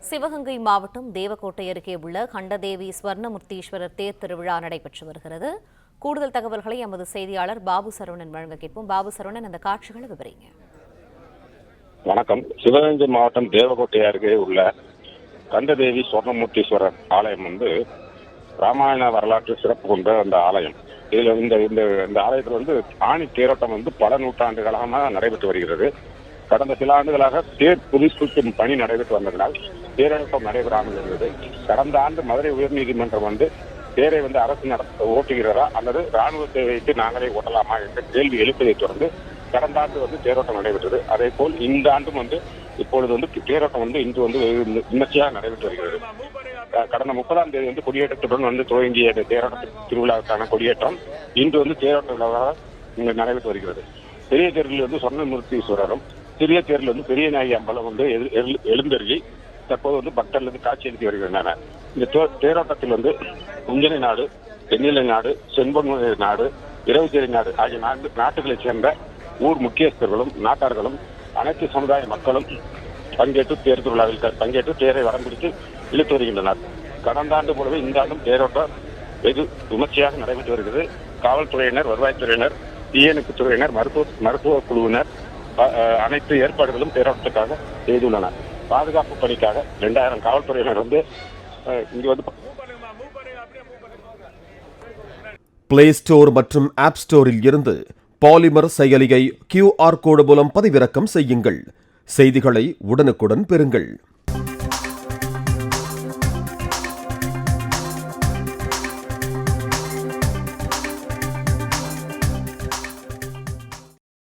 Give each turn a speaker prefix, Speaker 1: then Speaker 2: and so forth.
Speaker 1: சிவகங்கை மாவட்டம் தேவக்கோட்டை அருகே உள்ள கண்டதேவி ஸ்வர்ணமுர்த்தீஸ்வரர் தேர் திருவிழா நடைபெற்று வருகிறது. கூடுதல் தகவல்களை எமது செய்தியாளர் பாபு சரவணன் வழங்க கேட்போம். பாபு சரவணன், அந்த காட்சிகளை விவரிங்க.
Speaker 2: வணக்கம். சிவகங்கை மாவட்டம் தேவக்கோட்டை அருகே உள்ள கண்டதேவி ஸ்வர்ணமுர்த்தீஸ்வரர் ஆலயம் ராமாயண வரலாற்று சிறப்பு கொண்ட அந்த ஆலயம். இதுல இந்த ஆலயத்தில் ஆணி தேரோட்டம் பல நூற்றாண்டுகளாக நடைபெற்று வருகிறது. கடந்த சில ஆண்டுகளாக தேர் புதுப்பிக்கும் பணி நடைபெற்று வந்ததனால் தேரோட்டம் நடைபெறாமல் இருந்தது. கடந்த ஆண்டு மதுரை உயர்நீதிமன்றம் தேரை அரசு ஓட்டுகிறதா அல்லது ராணுவத்தை வைத்து நாங்களே ஓட்டலாமா என்ற கேள்வி எழுப்பதை தொடர்ந்து கடந்த ஆண்டு தேரோட்டம் நடைபெற்றது. அதே போல் இந்த ஆண்டும் இப்பொழுது தேரோட்டம் இன்று விமர்சையாக நடைபெற்று வருகிறது. கடந்த 30ஆம் தேதி கொடியேற்றத்துடன் துவங்கிய தேரோட்ட திருவிழாவுக்கான கொடியேற்றம் இன்று தேரோட்ட விழாவாக நடைபெற்று வருகிறது. பெரிய தேரில் சொர்ணமூர்த்தீஸ்வரரும், சிறிய தேரில் பெரிய நாயகி அம்பலம் எழுந்தருளி தற்போது பக்தர்களுக்கு காட்சியளித்து வருகின்றனர். இந்த தேரோட்டத்தில் உஞ்சனை நாடு, தென்னிலை நாடு, செம்பொன்முறை நாடு, இரவுச்சேரி நாடு ஆகிய நாட்டுகளைச் சேர்ந்த ஊர் முக்கியஸ்தர்களும் நாட்டார்களும் அனைத்து சமுதாய மக்களும் பங்கேற்று தேர் திருவிழாவில் பங்கேற்று தேரை வடம் பிடித்து இழுத்து வருகின்றனர். கடந்த ஆண்டு போலவே இந்த ஆண்டும் தேரோட்டம் வெகு விமர்சையாக நடைபெற்று வருகிறது. காவல்துறையினர், வருவாய்த்துறையினர், தீயணைப்பு துறையினர், மருத்துவ குழுவினர் அனைத்து ஏற்பாடுகளும் தேரோட்டத்துக்காக செய்துள்ளனர். பாதுகாப்பு பணிக்காக 2000 காவல்துறையினர் இங்கு
Speaker 3: பிளே ஸ்டோர் மற்றும் ஆப் ஸ்டோரில் இருந்து பாலிமர் செயலியை QR கோடு மூலம் பதிவிறக்கம் செய்யுங்கள். செய்திகளை உடனுக்குடன் பெறுங்கள்.